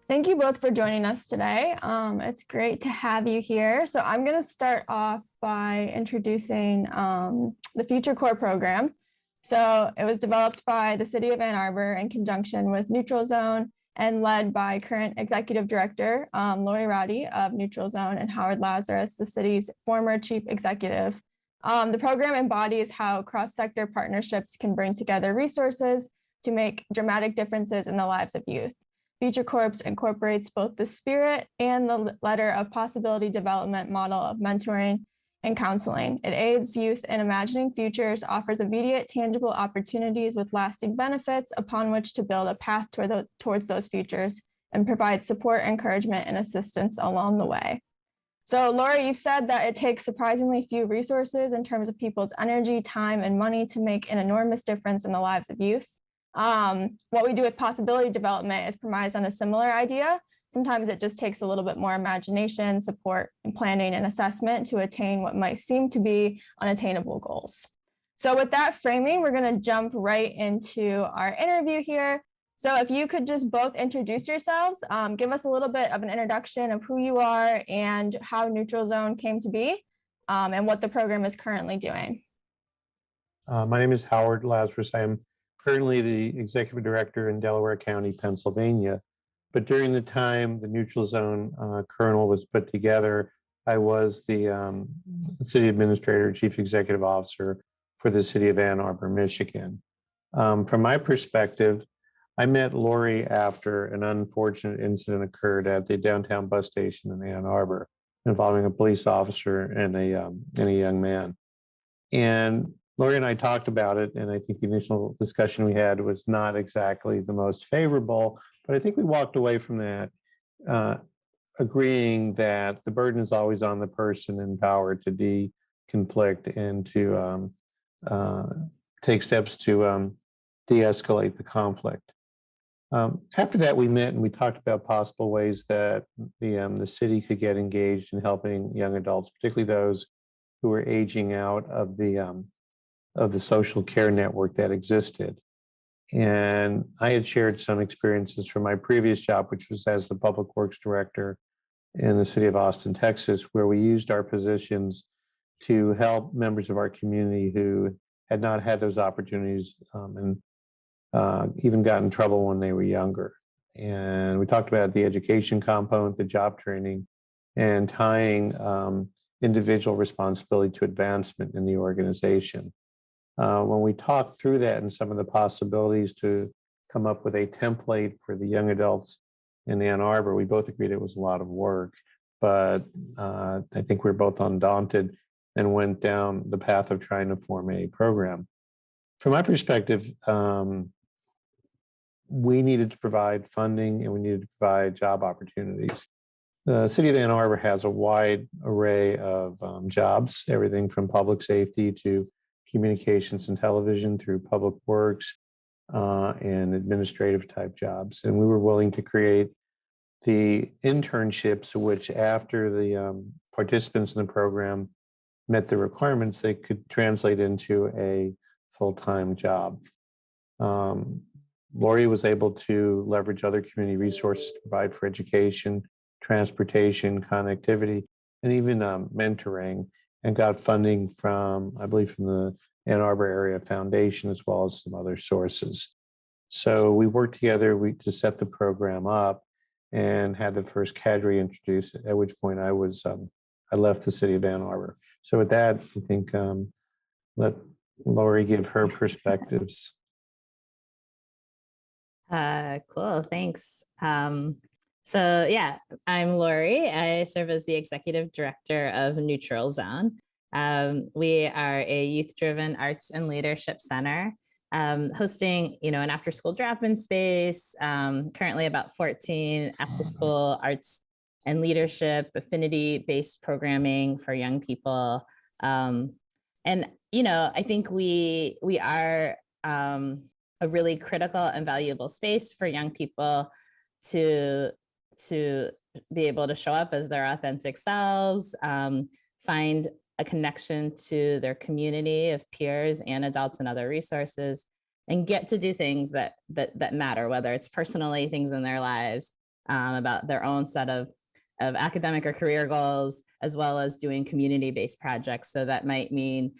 Thank you both for joining us today. It's great to have you here. So I'm going to start off by introducing the Future Core program. So it was developed by the City of Ann Arbor in conjunction with Neutral Zone and led by current Executive Director, Roddy of Neutral Zone, and Howard Lazarus, the city's former Chief Executive. The program embodies how cross-sector partnerships can bring together resources to make dramatic differences in the lives of youth. Future Corps incorporates both the spirit and the letter of possibility development model of mentoring and counseling. It aids youth in imagining futures, offers immediate tangible opportunities with lasting benefits upon which to build a path towards those futures, and provides support, encouragement, and assistance along the way. So Lori, you've said that it takes surprisingly few resources in terms of people's energy, time, and money to make an enormous difference in the lives of youth. What we do with possibility development is premised on a similar idea. Sometimes it just takes a little bit more imagination, support, and planning and assessment to attain what might seem to be unattainable goals. So with that framing, we're going to jump right into our interview here. So if you could just both introduce yourselves, give us a little bit of an introduction of who you are and how Neutral Zone came to be, and what the program is currently doing. My name is Howard Lazarus. I am currently the Executive Director in Delaware County, Pennsylvania. But during the time the Neutral Zone kernel was put together, I was the City Administrator, Chief Executive Officer for the City of Ann Arbor, Michigan. From my perspective, I met Lori after an unfortunate incident occurred at the downtown bus station in Ann Arbor involving a police officer and a young man. And Lori and I talked about it, and I think the initial discussion we had was not exactly the most favorable, but I think we walked away from that agreeing that the burden is always on the person empowered to de-conflict and to take steps to de-escalate the conflict. After that, we met and we talked about possible ways that the city could get engaged in helping young adults, particularly those who were aging out of the social care network that existed. And I had shared some experiences from my previous job, which was as the Public Works Director in the city of Austin, Texas, where we used our positions to help members of our community who had not had those opportunities and even got in trouble when they were younger. And we talked about the education component, the job training, and tying individual responsibility to advancement in the organization. When we talked through that and some of the possibilities to come up with a template for the young adults in Ann Arbor, we both agreed it was a lot of work, but I think we were both undaunted and went down the path of trying to form a program. From my perspective, we needed to provide funding and we needed to provide job opportunities. The city of Ann Arbor has a wide array of jobs, everything from public safety to communications and television through public works and administrative type jobs. And we were willing to create the internships, which after the participants in the program met the requirements, they could translate into a full-time job. Lori was able to leverage other community resources to provide for education, transportation, connectivity, and even mentoring, and got funding from, I believe, from the Ann Arbor Area Foundation, as well as some other sources. So we worked together to set the program up and had the first cadre introduced, at which point I left the city of Ann Arbor. So with that, I think let Lori give her perspectives. Cool, thanks. So yeah, I'm Lori. I serve as the Executive Director of Neutral Zone. We are a youth-driven arts and leadership center, hosting, an after-school drop-in space, currently about 14 after-school arts and leadership, affinity-based programming for young people. And, I think we are a really critical and valuable space for young people to be able to show up as their authentic selves, find a connection to their community of peers and adults and other resources, and get to do things that matter, whether it's personally things in their lives about their own set of academic or career goals, as well as doing community-based projects. So that might mean,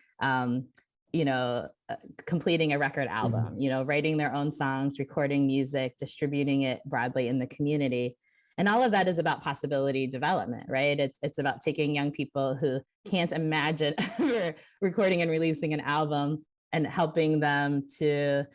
completing a record album, writing their own songs, recording music, distributing it broadly in the community. And all of that is about possibility development, right? It's about taking young people who can't imagine recording and releasing an album and helping them to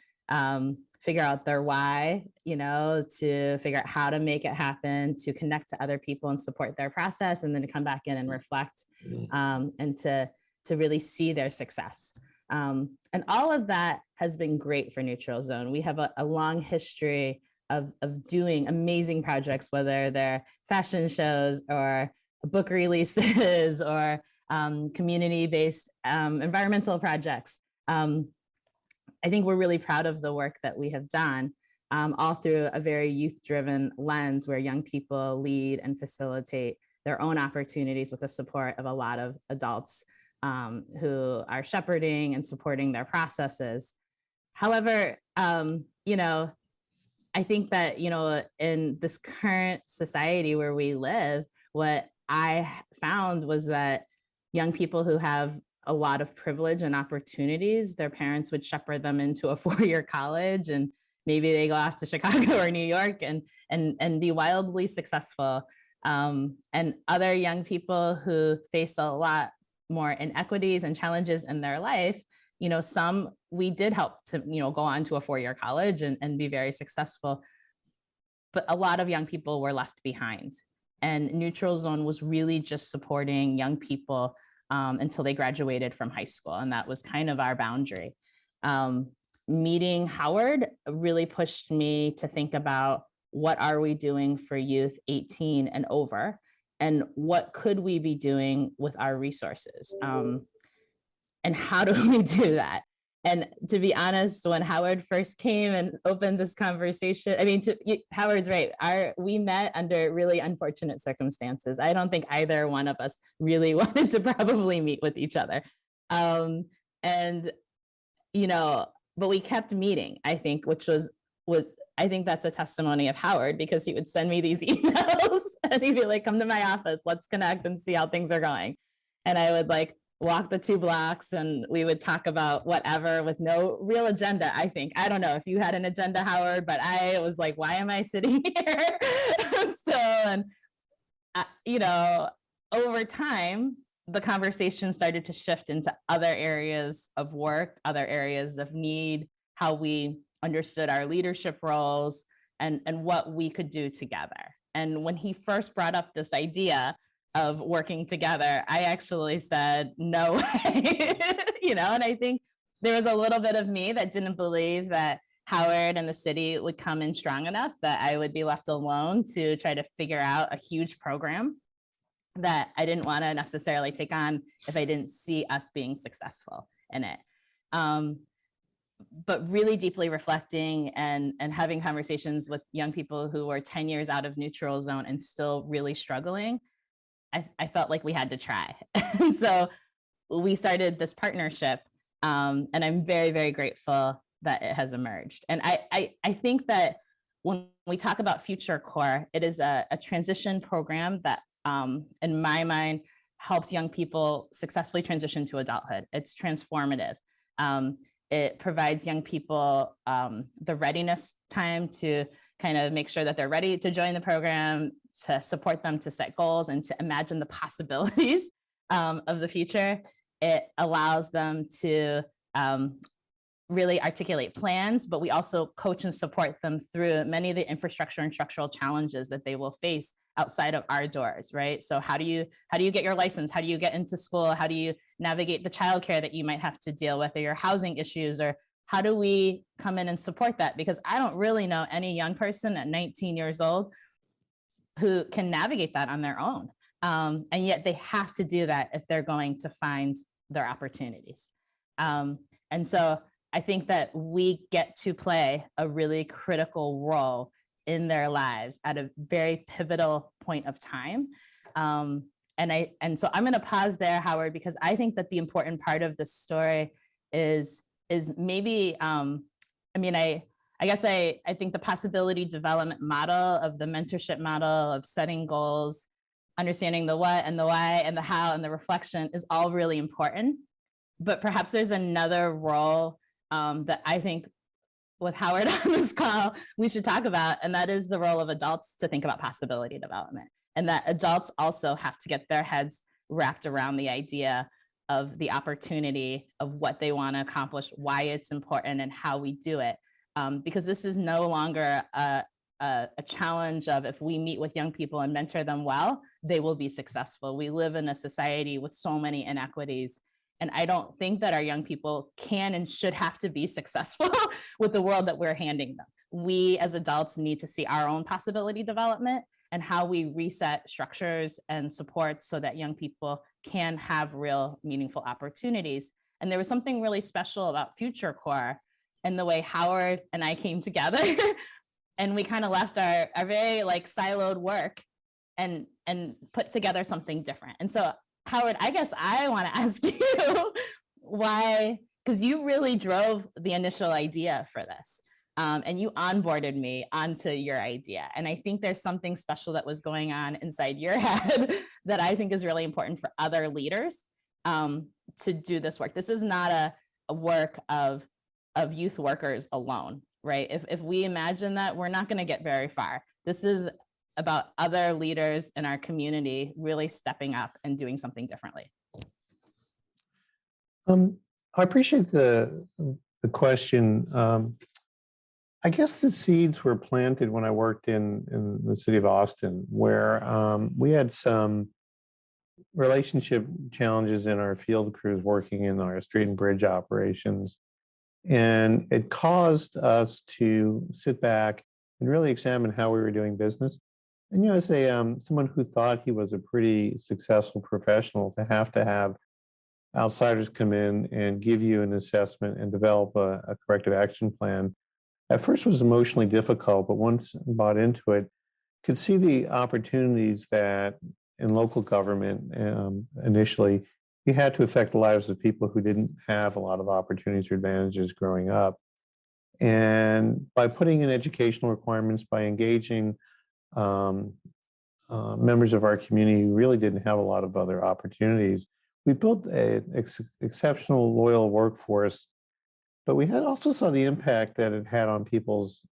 figure out their why, to figure out how to make it happen, to connect to other people and support their process, and then to come back in and reflect and to really see their success. And all of that has been great for Neutral Zone. We have a long history of doing amazing projects, whether they're fashion shows or book releases or community-based environmental projects. I think we're really proud of the work that we have done, all through a very youth-driven lens where young people lead and facilitate their own opportunities with the support of a lot of adults who are shepherding and supporting their processes. However, I think that, in this current society where we live, what I found was that young people who have a lot of privilege and opportunities, their parents would shepherd them into a four-year college, and maybe they go off to Chicago or New York and be wildly successful. And other young people who face a lot more inequities and challenges in their life, some we did help to, go on to a four-year college and be very successful. But a lot of young people were left behind. And Neutral Zone was really just supporting young people until they graduated from high school. And that was kind of our boundary. Meeting Howard really pushed me to think about, what are we doing for youth 18 and over? And what could we be doing with our resources? And how do we do that? And to be honest, when Howard first came and opened this conversation, Howard's right. We met under really unfortunate circumstances. I don't think either one of us really wanted to probably meet with each other. But we kept meeting, I think, which was I think that's a testimony of Howard, because he would send me these emails and he'd be like, come to my office, let's connect and see how things are going. And I would walk the 2 blocks and we would talk about whatever with no real agenda, I think. I don't know if you had an agenda, Howard, but I was like, why am I sitting here? Over time, the conversation started to shift into other areas of work, other areas of need, how we understood our leadership roles and what we could do together. And when he first brought up this idea of working together, I actually said, no way, and I think there was a little bit of me that didn't believe that Howard and the city would come in strong enough that I would be left alone to try to figure out a huge program that I didn't want to necessarily take on if I didn't see us being successful in it. But really deeply reflecting and having conversations with young people who were 10 years out of Neutral Zone and still really struggling, I felt like we had to try. So we started this partnership, and I'm very, very grateful that it has emerged. And I think that when we talk about Future Core, it is a transition program that, in my mind, helps young people successfully transition to adulthood. It's transformative. It provides young people the readiness time to kind of make sure that they're ready to join the program, to support them to set goals and to imagine the possibilities of the future. It allows them to really articulate plans, but we also coach and support them through many of the infrastructure and structural challenges that they will face outside of our doors, right? So how do you get your license? How do you get into school? How do you navigate the childcare that you might have to deal with, or your housing issues, or how do we come in and support that? Because I don't really know any young person at 19 years old who can navigate that on their own. And yet they have to do that if they're going to find their opportunities. And so I think that we get to play a really critical role in their lives at a very pivotal point of time. And so I'm going to pause there, Howard, because I think that the important part of the story is maybe, I I guess I think the possibility development model of the mentorship model of setting goals, understanding the what and the why and the how and the reflection is all really important. But perhaps there's another role that I think with Howard on this call we should talk about, and that is the role of adults to think about possibility development. And that adults also have to get their heads wrapped around the idea of the opportunity of what they want to accomplish, why it's important, and how we do it. Because this is no longer a challenge of if we meet with young people and mentor them well, they will be successful. We live in a society with so many inequities. And I don't think that our young people can and should have to be successful with the world that we're handing them. We as adults need to see our own possibility development and how we reset structures and supports so that young people can have real meaningful opportunities. And there was something really special about Future Core and the way Howard and I came together and we kind of left our very like siloed work and put together something different. And so Howard, I guess I want to ask you why, because you really drove the initial idea for this. And you onboarded me onto your idea. And I think there's something special that was going on inside your head that I think is really important for other leaders to do this work. This is not a work of youth workers alone, right? If we imagine that, we're not going to get very far. This is about other leaders in our community really stepping up and doing something differently. I appreciate the question. I guess the seeds were planted when I worked in the city of Austin, where we had some relationship challenges in our field crews working in our street and bridge operations. And it caused us to sit back and really examine how we were doing business. And, as someone who thought he was a pretty successful professional, to have outsiders come in and give you an assessment and develop a corrective action plan, at first was emotionally difficult, but once bought into it, could see the opportunities that in local government initially, you had to affect the lives of people who didn't have a lot of opportunities or advantages growing up. And by putting in educational requirements, by engaging members of our community who really didn't have a lot of other opportunities, we built an exceptional, loyal workforce. But we had also saw the impact that it had on people's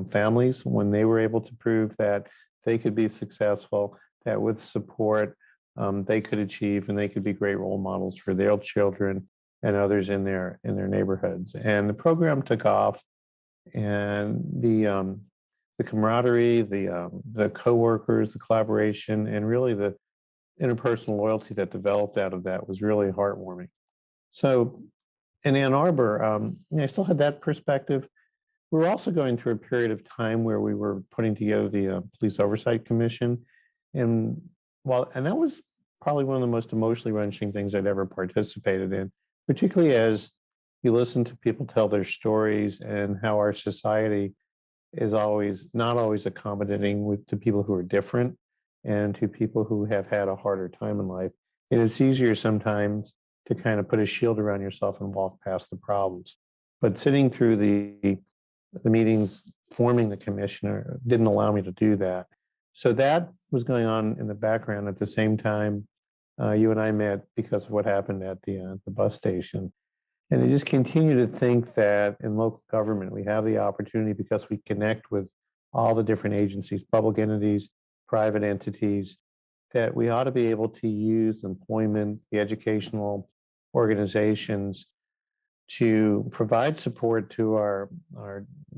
families when they were able to prove that they could be successful, that with support they could achieve, and they could be great role models for their children and others in their neighborhoods. And the program took off, and the camaraderie, the coworkers, the collaboration, and really the interpersonal loyalty that developed out of that was really heartwarming. So in Ann Arbor, I still had that perspective. We were also going through a period of time where we were putting together the Police Oversight Commission. And that was probably one of the most emotionally wrenching things I'd ever participated in, particularly as you listen to people tell their stories and how our society is not always accommodating to people who are different and to people who have had a harder time in life. And it's easier sometimes to kind of put a shield around yourself and walk past the problems. But sitting through the meetings, forming the commissioner didn't allow me to do that. So that was going on in the background. At the same time, you and I met because of what happened at the bus station. And I just continue to think that in local government, we have the opportunity, because we connect with all the different agencies, public entities, private entities, that we ought to be able to use employment, the educational organizations to provide support to our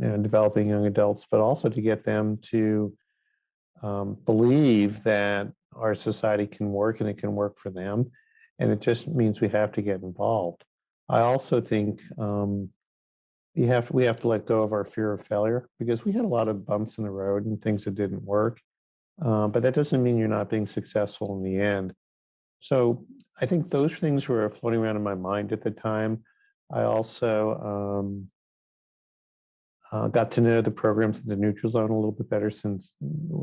developing young adults, but also to get them to believe that our society can work and it can work for them. And it just means we have to get involved. I also think we have to let go of our fear of failure, because we had a lot of bumps in the road and things that didn't work. But that doesn't mean you're not being successful in the end. So I think those things were floating around in my mind at the time. I also got to know the programs in the neutral zone a little bit better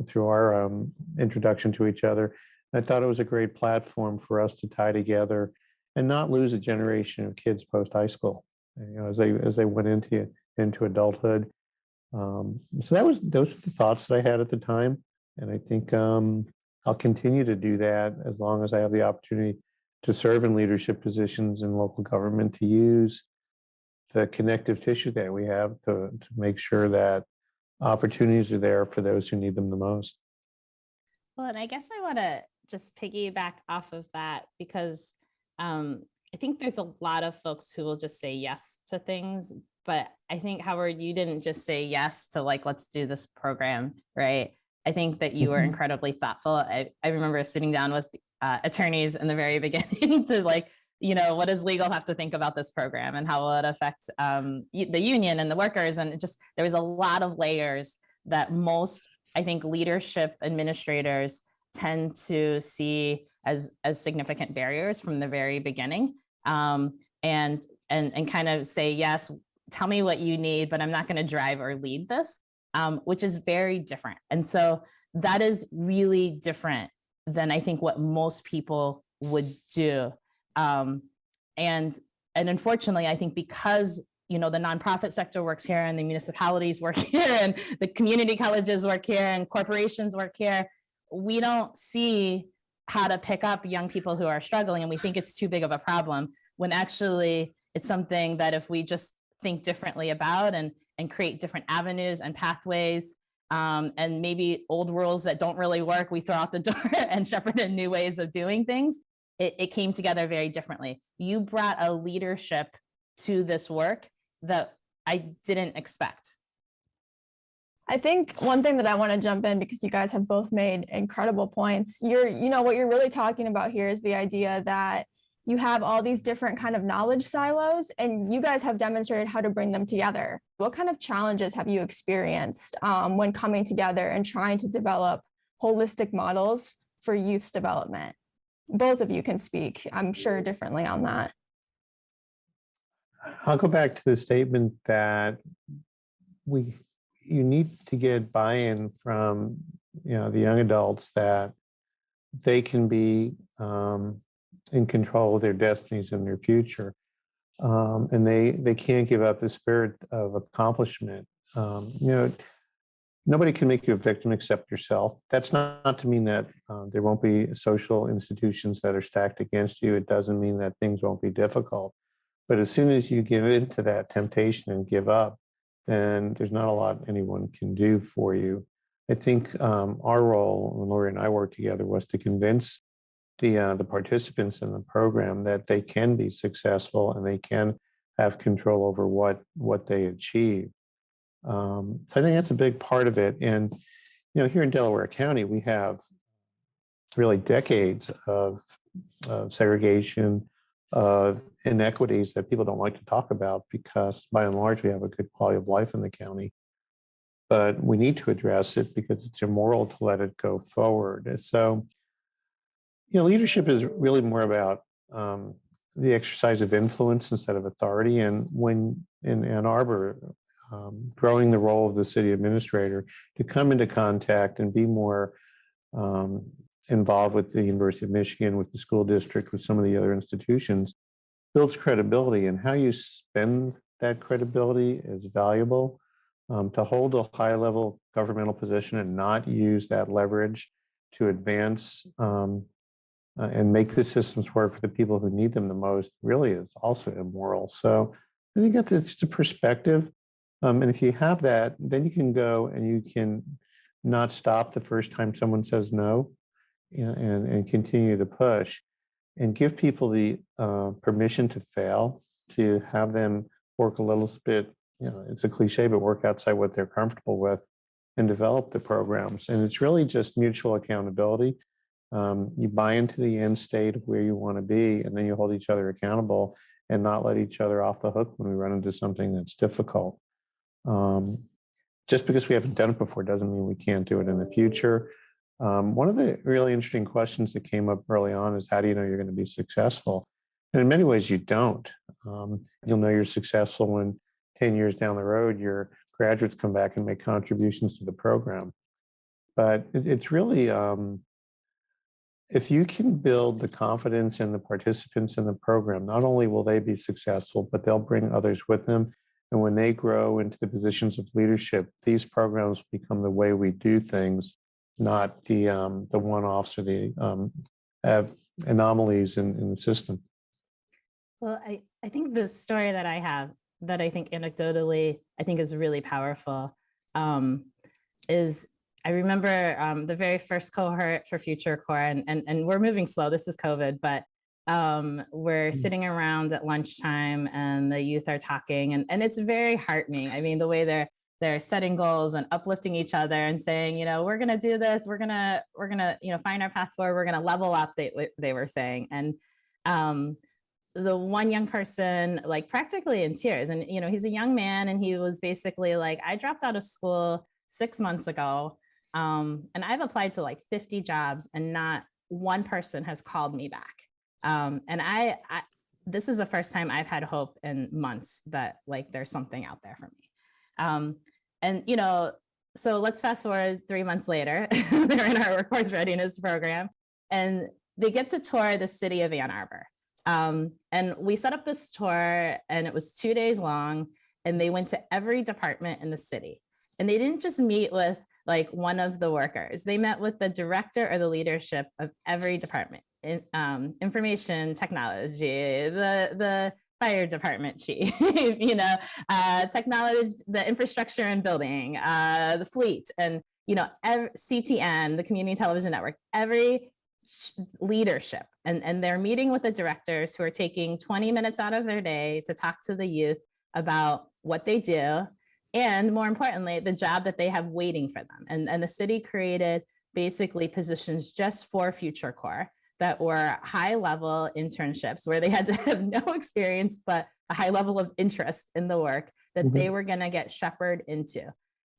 through our introduction to each other. And I thought it was a great platform for us to tie together and not lose a generation of kids post high school. As they went into adulthood, So those were the thoughts that I had at the time. And I think I'll continue to do that as long as I have the opportunity to serve in leadership positions in local government, to use the connective tissue that we have to make sure that opportunities are there for those who need them the most. Well, and I guess I want to just piggyback off of that because I think there's a lot of folks who will just say yes to things. But I think, Howard, you didn't just say yes to like, let's do this program, right? I think that you were incredibly thoughtful. I remember sitting down with attorneys in the very beginning to like, what does legal have to think about this program and how will it affect the union and the workers? And it just, there was a lot of layers that most, I think, leadership administrators tend to see as significant barriers from the very beginning, and kind of say, yes, tell me what you need, but I'm not going to drive or lead this, which is very different. And so that is really different than I think what most people would do. And unfortunately, I think because the nonprofit sector works here and the municipalities work here and the community colleges work here and corporations work here, we don't see how to pick up young people who are struggling, and we think it's too big of a problem, when actually it's something that if we just think differently about and create different avenues and pathways, and maybe old rules that don't really work, we throw out the door and shepherd in new ways of doing things, it came together very differently. You brought a leadership to this work that I didn't expect. I think one thing that I want to jump in, because you guys have both made incredible points. What you're really talking about here is the idea that you have all these different kind of knowledge silos, and you guys have demonstrated how to bring them together. What kind of challenges have you experienced when coming together and trying to develop holistic models for youth's development? Both of you can speak, I'm sure, differently on that. I'll go back to the statement that you need to get buy-in from the young adults that they can be in control of their destinies and their future, and they can't give up the spirit of accomplishment. Nobody can make you a victim except yourself. That's not to mean that there won't be social institutions that are stacked against you. It doesn't mean that things won't be difficult. But as soon as you give in to that temptation and give up, then there's not a lot anyone can do for you. I think our role, when Lori and I worked together, was to convince the participants in the program that they can be successful and they can have control over what they achieve. So I think that's a big part of it. And here in Delaware County, we have really decades of segregation, of inequities that people don't like to talk about, because by and large, we have a good quality of life in the county. But we need to address it because it's immoral to let it go forward. And so, leadership is really more about the exercise of influence instead of authority. And when in Ann Arbor, growing the role of the city administrator to come into contact and be more involved with the University of Michigan, with the school district, with some of the other institutions, builds credibility. And how you spend that credibility is valuable. To hold a high-level governmental position and not use that leverage to advance and make the systems work for the people who need them the most really is also immoral. So I think it's a perspective. And if you have that, then you can go and you can not stop the first time someone says no, and continue to push and give people the permission to fail, to have them work a little bit, it's a cliche, but work outside what they're comfortable with and develop the programs. And it's really just mutual accountability. You buy into the end state of where you want to be, and then you hold each other accountable and not let each other off the hook when we run into something that's difficult. Just because we haven't done it before doesn't mean we can't do it in the future. One of the really interesting questions that came up early on is, how do you know you're going to be successful? And in many ways, you don't. You'll know you're successful when 10 years down the road, your graduates come back and make contributions to the program. But it's really, if you can build the confidence in the participants in the program, not only will they be successful, but they'll bring others with them. And when they grow into the positions of leadership, these programs become the way we do things, not the one-offs or the anomalies in the system. Well, I think the story that I have that I think anecdotally, I think is really powerful is I remember the very first cohort for Future Core, and we're moving slow. This is COVID, but we're sitting around at lunchtime and the youth are talking, and it's very heartening. I mean, the way they're setting goals and uplifting each other and saying, you know, we're going to do this. We're going to, you know, find our path forward. We're going to level up, they were saying. And the one young person, like practically in tears, and, you know, he's a young man, and he was basically like, I dropped out of school 6 months ago. And I've applied to like 50 jobs and not one person has called me back. And I this is the first time I've had hope in months that like there's something out there for me. And, you know, so let's fast forward 3 months later, they're in our workforce readiness program, and they get to tour the city of Ann Arbor. And we set up this tour, and it was 2 days long, and they went to every department in the city. And they didn't just meet with like one of the workers, they met with the director or the leadership of every department. Information technology, the fire department chief, you know, technology, the infrastructure and building, the fleet, and, you know, CTN, the community television network, every leadership. And they're meeting with the directors who are taking 20 minutes out of their day to talk to the youth about what they do, and more importantly, the job that they have waiting for them. And the city created basically positions just for Future Core that were high level internships where they had to have no experience, but a high level of interest in the work that they were going to get shepherded into.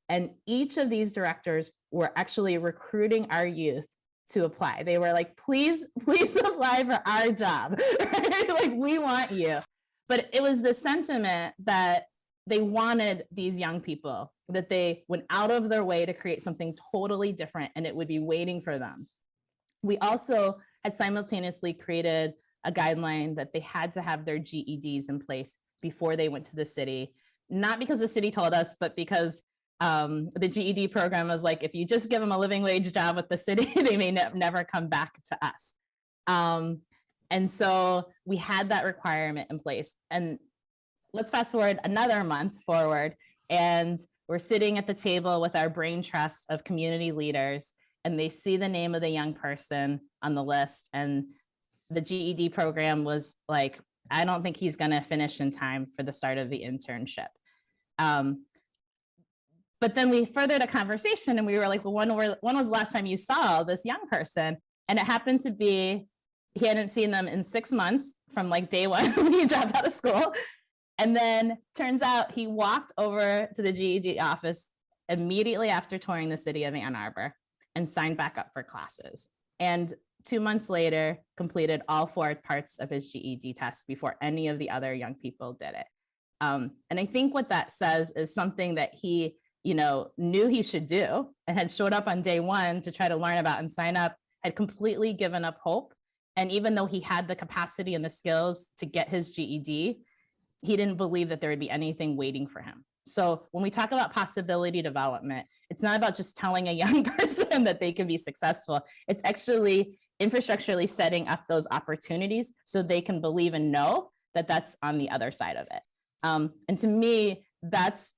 And each of these directors were actually recruiting our youth to apply. They were like, please apply for our job. Like, we want you. But it was the sentiment that they wanted these young people, that they went out of their way to create something totally different, and it would be waiting for them. We also had simultaneously created a guideline that they had to have their GEDs in place before they went to the city, not because the city told us, but because the GED program was like, if you just give them a living wage job with the city, they may never come back to us. And so we had that requirement in place. And let's fast forward another month forward, and we're sitting at the table with our brain trust of community leaders, and they see the name of the young person on the list, and the GED program was like, I don't think he's going to finish in time for the start of the internship. But then we furthered a conversation, and we were like, well, when was the last time you saw this young person? And it happened to be, he hadn't seen them in 6 months from like day one when he dropped out of school. And then turns out he walked over to the GED office immediately after touring the city of Ann Arbor and signed back up for classes. And 2 months later, completed all 4 parts of his GED test before any of the other young people did it. And I think what that says is something that he, you know, knew he should do and had showed up on day one to try to learn about and sign up, had completely given up hope. And even though he had the capacity and the skills to get his GED, he didn't believe that there would be anything waiting for him. So when we talk about possibility development, it's not about just telling a young person that they can be successful. It's actually infrastructurally setting up those opportunities so they can believe and know that that's on the other side of it. And to me, that's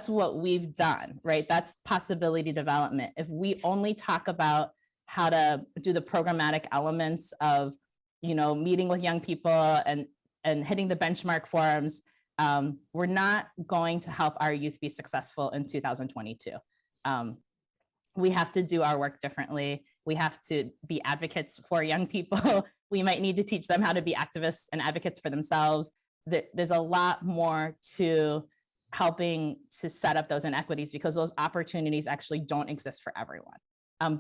what we've done, right? That's possibility development. If we only talk about how to do the programmatic elements of, you know, meeting with young people and hitting the benchmark forums, we're not going to help our youth be successful in 2022. We have to do our work differently. We have to be advocates for young people. We might need to teach them how to be activists and advocates for themselves. There's a lot more to helping to set up those inequities, because those opportunities actually don't exist for everyone,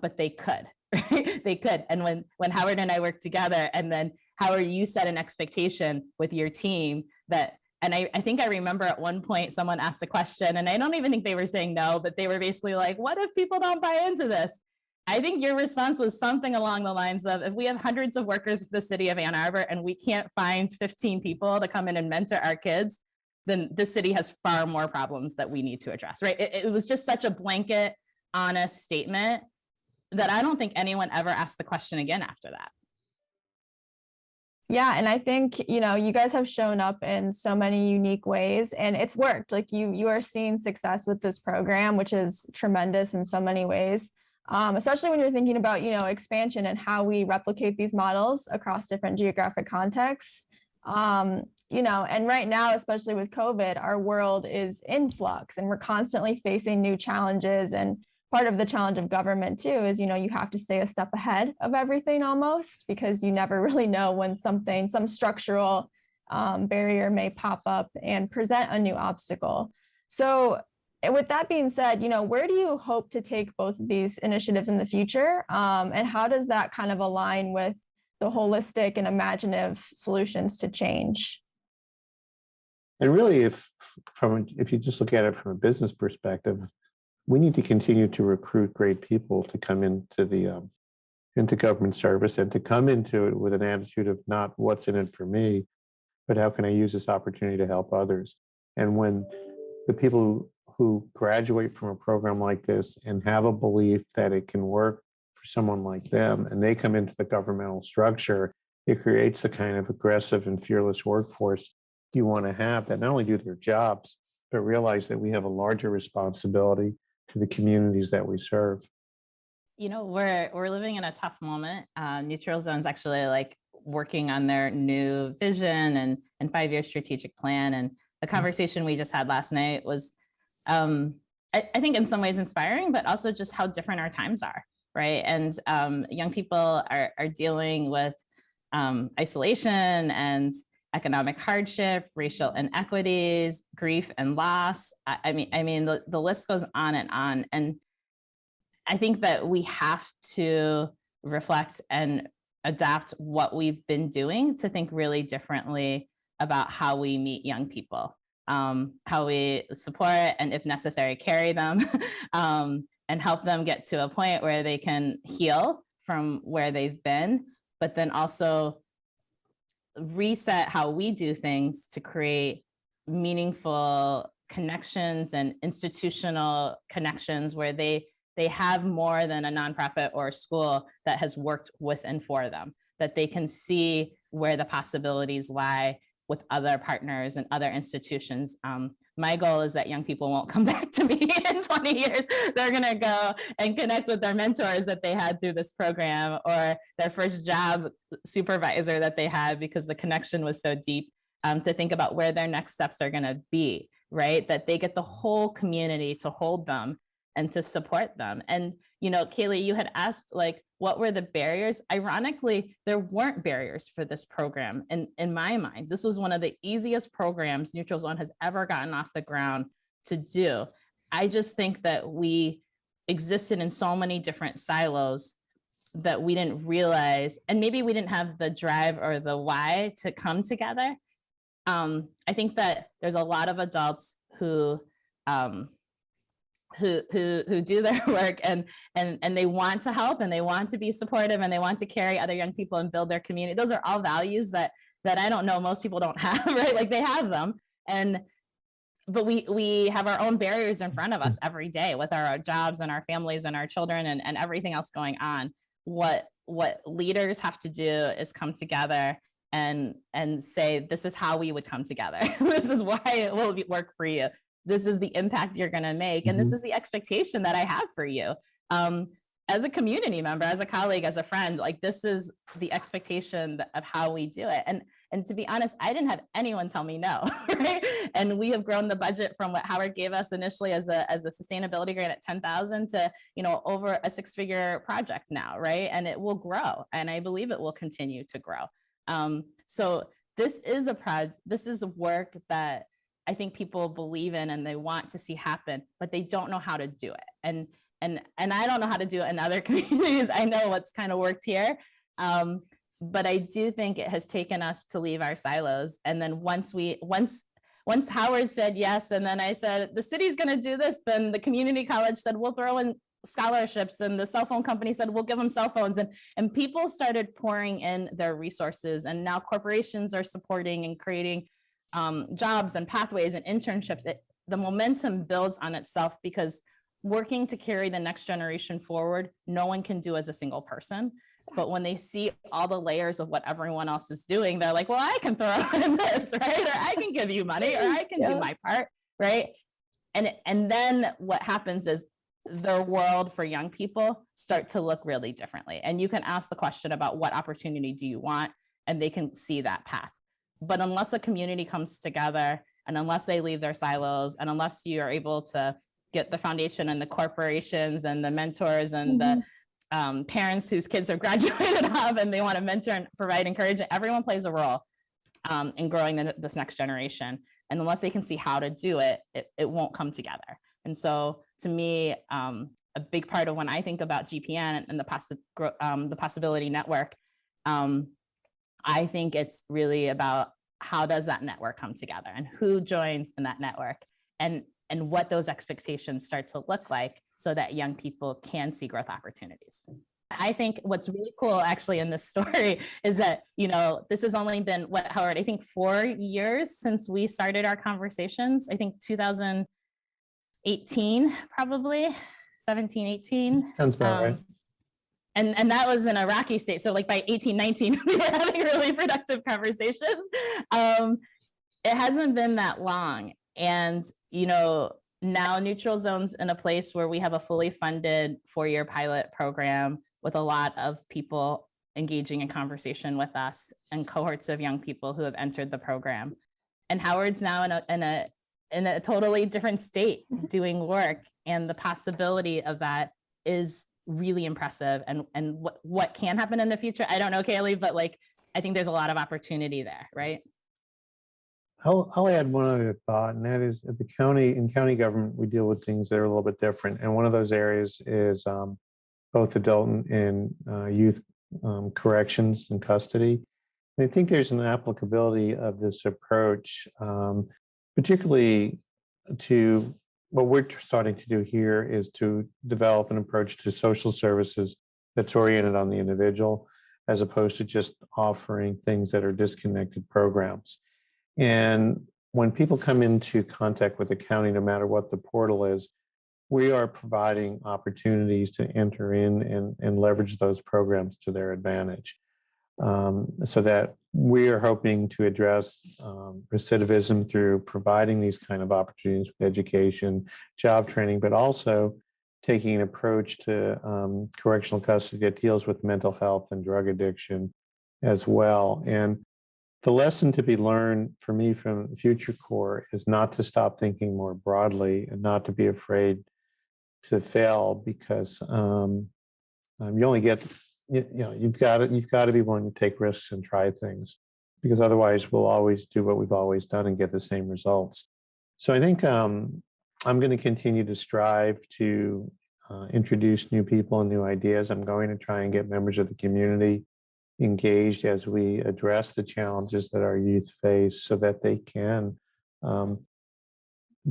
but they could. Right? They could. And when Howard and I worked together, and then Howard, you set an expectation with your team that, and I think I remember at one point someone asked a question, and I don't even think they were saying no, but they were basically like, what if people don't buy into this? I think your response was something along the lines of, if we have hundreds of workers for the city of Ann Arbor and we can't find 15 people to come in and mentor our kids, then the city has far more problems that we need to address, right? It was just such a blanket, honest statement that I don't think anyone ever asked the question again after that. Yeah, and I think, you know, you guys have shown up in so many unique ways and it's worked. Like you are seeing success with this program, which is tremendous in so many ways, especially when you're thinking about, you know, expansion and how we replicate these models across different geographic contexts. You know, and right now, especially with COVID, our world is in flux and we're constantly facing new challenges. And part of the challenge of government too is, you know, you have to stay a step ahead of everything almost, because you never really know when some structural barrier may pop up and present a new obstacle. So with that being said, you know, where do you hope to take both of these initiatives in the future? And how does that kind of align with the holistic and imaginative solutions to change? And really, if you just look at it from a business perspective, we need to continue to recruit great people to come into government service and to come into it with an attitude of not what's in it for me, but how can I use this opportunity to help others? And when the people who graduate from a program like this and have a belief that it can work for someone like them, and they come into the governmental structure, it creates the kind of aggressive and fearless workforce you want to have that not only do their jobs, but realize that we have a larger responsibility to the communities that we serve. You know, we're living in a tough moment. Neutral Zone's actually like working on their new vision and 5-year strategic plan. And the conversation we just had last night was, I think in some ways inspiring, but also just how different our times are, right? And young people are dealing with isolation and economic hardship, racial inequities, grief and loss. I mean, the list goes on. And I think that we have to reflect and adapt what we've been doing to think really differently about how we meet young people, how we support and, if necessary, carry them and help them get to a point where they can heal from where they've been, but then also reset how we do things to create meaningful connections and institutional connections where they have more than a nonprofit or a school that has worked with and for them, that they can see where the possibilities lie with other partners and other institutions. My goal is that young people won't come back to me in 20 years. They're gonna go and connect with their mentors that they had through this program, or their first job supervisor that they had because the connection was so deep, to think about where their next steps are gonna be, right? That they get the whole community to hold them and to support them. And, you know, Kaley, you had asked, like, what were the barriers? Ironically, there weren't barriers for this program. And in my mind, this was one of the easiest programs Neutral Zone has ever gotten off the ground to do. I just think that we existed in so many different silos that we didn't realize, and maybe we didn't have the drive or the why to come together. I think that there's a lot of adults who do their work and they want to help and they want to be supportive and they want to carry other young people and build their community. Those are all values that I don't know most people don't have, right? Like they have them, but we have our own barriers in front of us every day with our jobs and our families and our children and everything else going on. What leaders have to do is come together and say, this is how we would come together. This is why it will work for you. This is the impact you're going to make. And this is the expectation that I have for you. As a community member, as a colleague, as a friend, like this is the expectation of how we do it. And to be honest, I didn't have anyone tell me no, right? And we have grown the budget from what Howard gave us initially as a sustainability grant at 10,000 to, you know, over a 6-figure project now, right? And it will grow. And I believe it will continue to grow. So this is work that I think people believe in and they want to see happen, but they don't know how to do it. And I don't know how to do it in other communities. I know what's kind of worked here. But I do think it has taken us to leave our silos. And then once Howard said yes, and then I said, the city's going to do this, then the community college said, we'll throw in scholarships, and the cell phone company said, we'll give them cell phones. And people started pouring in their resources. And now corporations are supporting and creating jobs and pathways and internships, the momentum builds on itself, because working to carry the next generation forward, no one can do as a single person. But when they see all the layers of what everyone else is doing, they're like, well, I can throw in this, right? Or I can give you money, or I can do my part, right? And then what happens is the world for young people start to look really differently. And you can ask the question about what opportunity do you want, and they can see that path. But unless a community comes together, and unless they leave their silos, and unless you are able to get the foundation and the corporations and the mentors and the parents whose kids have graduated off and they want to mentor and provide encouragement, everyone plays a role in growing this next generation. And unless they can see how to do it, it won't come together. And so to me, a big part of when I think about GPN and the Possibility Network, I think it's really about how does that network come together, and who joins in that network, and what those expectations start to look like, so that young people can see growth opportunities. I think what's really cool actually in this story is that, this has only been, Howard, I think 4 years since we started our conversations. I think 2018, probably 17, 18. Sounds about right. And that was in a rocky state. So like by 18, 19, we were having really productive conversations. It hasn't been that long. And, now Neutral Zone's in a place where we have a fully funded 4-year pilot program with a lot of people engaging in conversation with us, and cohorts of young people who have entered the program. And Howard's now in a totally different state doing work. And the possibility of that is really impressive. And what can happen in the future, I don't know, Kaley, but I think there's a lot of opportunity there, right? I'll add one other thought, and that is, at the county, in county government, we deal with things that are a little bit different. And one of those areas is both adult and youth corrections and custody. And I think there's an applicability of this approach, particularly to what we're starting to do here, is to develop an approach to social services that's oriented on the individual, as opposed to just offering things that are disconnected programs. And when people come into contact with the county, no matter what the portal is, we are providing opportunities to enter in and leverage those programs to their advantage. So that we are hoping to address recidivism through providing these kind of opportunities with education, job training, but also taking an approach to correctional custody that deals with mental health and drug addiction as well. And the lesson to be learned for me from Future Core is not to stop thinking more broadly, and not to be afraid to fail, because you only get, you've got to be willing to take risks and try things, because otherwise we'll always do what we've always done and get the same results. So I think I'm going to continue to strive to introduce new people and new ideas. I'm going to try and get members of the community engaged as we address the challenges that our youth face, so that they can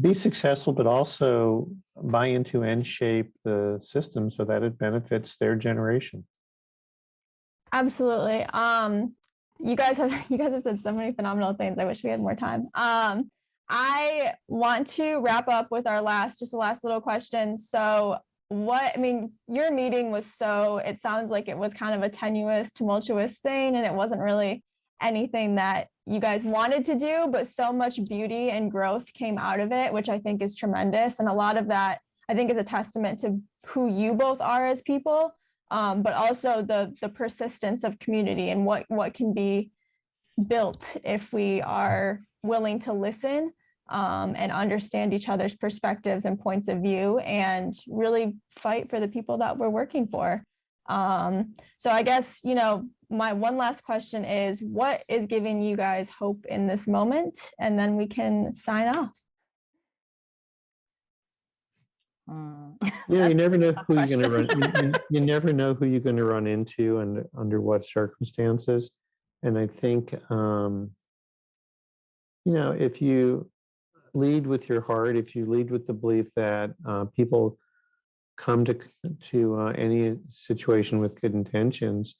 be successful, but also buy into and shape the system so that it benefits their generation. Absolutely. You guys have said so many phenomenal things. I wish we had more time. I want to wrap up with our last little question. So your meeting was it sounds like it was kind of a tenuous, tumultuous thing, and it wasn't really anything that you guys wanted to do, but so much beauty and growth came out of it, which I think is tremendous. And a lot of that, I think, is a testament to who you both are as people, but also the persistence of community and what can be built if we are willing to listen and understand each other's perspectives and points of view, and really fight for the people that we're working for. So I guess, my one last question is, what is giving you guys hope in this moment? And then we can sign off. You never know who you're going to run. You never know who you're going to run into and under what circumstances. And I think, if you lead with your heart, if you lead with the belief that people come to any situation with good intentions,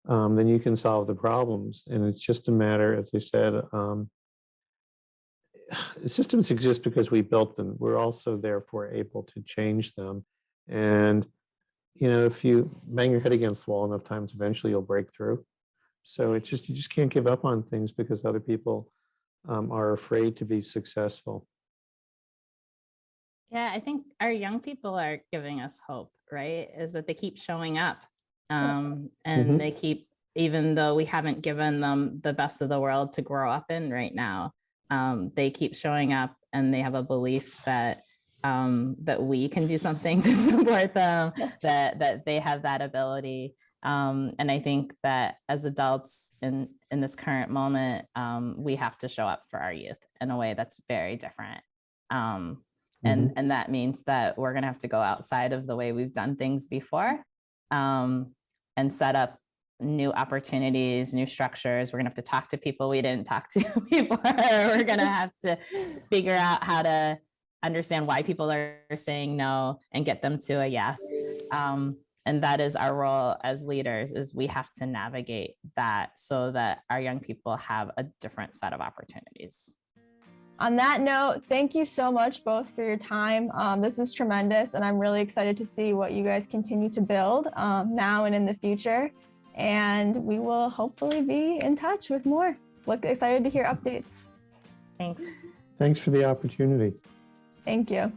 then you can solve the problems. And it's just a matter, as I said, systems exist because we built them. We're also therefore able to change them. And, if you bang your head against the wall enough times, eventually you'll break through. So you just can't give up on things because other people are afraid to be successful. Yeah, I think our young people are giving us hope, right? Is that they keep showing up, and they keep, even though we haven't given them the best of the world to grow up in right now, they keep showing up, and they have a belief that that we can do something to support them, that they have that ability. And I think that as adults in this current moment, we have to show up for our youth in a way that's very different. And that means that we're going to have to go outside of the way we've done things before, and set up new opportunities, new structures. We're going to have to talk to people we didn't talk to before. We're going to have to figure out how to understand why people are saying no and get them to a yes. And that is our role as leaders, is we have to navigate that so that our young people have a different set of opportunities. On that note, thank you so much both for your time. This is tremendous, and I'm really excited to see what you guys continue to build now and in the future. And we will hopefully be in touch with more. Look excited to hear updates. Thanks. Thanks for the opportunity. Thank you.